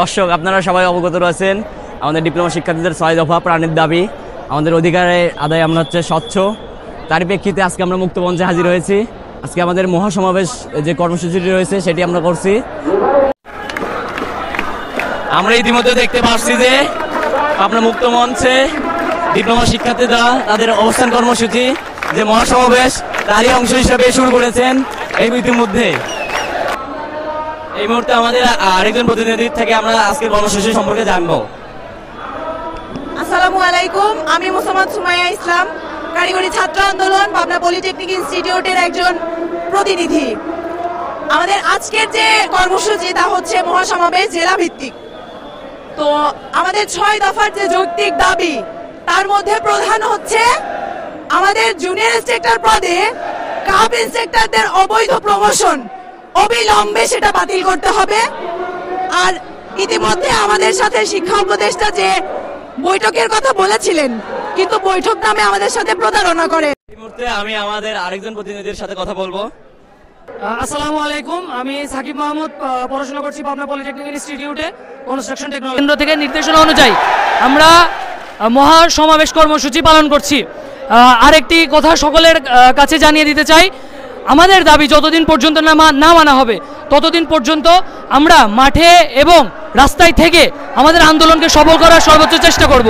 দর্শক, আপনারা সবাই অবগত রয়েছেন আমাদের ডিপ্লোমা শিক্ষার্থীদের 6 দফা প্রাণের দাবি, আমাদের অধিকারের আদায় আমরা হচ্ছে স্বচ্ছ। তারই প্রেক্ষিতে আজকে আমরা মুক্তমঞ্চে হাজির হয়েছি। আজকে আমাদের মহাসমাবেশ যে কর্মসূচিটি রয়েছে সেটি আমরা করছি। আমরা ইতিমধ্যে দেখতে পাচ্ছি যে আপনার মুক্তমঞ্চে ডিপ্লোমা শিক্ষার্থীরা তাদের অবস্থান কর্মসূচি যে মহাসমাবেশ তারই অংশ হিসেবে শুরু করেছেন। এই ইতিমধ্যে এই মুহূর্তে আমাদের আরেকজন প্রতিনিধির থেকে আমরা আজকের কর্মসূচি সম্পর্কে জানবো। আসসালামু আলাইকুম, আমি মোসাম্মদ সুমাইয়া ইসলাম, কারিগরি ছাত্র আন্দোলন পাবনা পলিটেকনিক ইনস্টিটিউটের একজন প্রতিনিধি। আমাদের আজকের যে কর্মসূচি তা হচ্ছে মহাসমাবেশ জেলা ভিত্তিক। তো আমাদের 6 দফার যে যৌক্তিক দাবি তার মধ্যে প্রধান হচ্ছে আমাদের জুনিয়র ইন্সট্রাক্টর পদে কাপ ইন্সট্রাক্টরদের অবৈধ প্রমোশন অবিলম্বে সেটা বাতিল করতে হবে। আর ইতিমধ্যে আমাদের সাথে শিক্ষা উপদেষ্টা যে বৈঠকের কথা বলেছিলেন, কিন্তু বৈঠক নামে আমাদের সাথে প্রতারণা করে। এই মুহূর্তে আমি আমাদের আরেকজন প্রতিনিধির সাথে কথা বলবো। আসসালামু আলাইকুম, আমি সাকিব মাহমুদ, পড়াশোনা করছি পাবনা পলিটেকনিক ইনস্টিটিউটে কনস্ট্রাকশন টেকনোলজি কেন্দ্র থেকে। নির্দেশনা অনুযায়ী আমরা মহা সমাবেশ কর্মসূচি পালন করছি। আরেকটি কথা সকলের কাছে জানিয়ে দিতে চাই, আমাদের দাবি যতদিন পর্যন্ত না মানা হবে ততদিন পর্যন্ত আমরা মাঠে এবং রাস্তায় থেকে আমাদের আন্দোলনকে সফল করার সর্বোচ্চ চেষ্টা করব।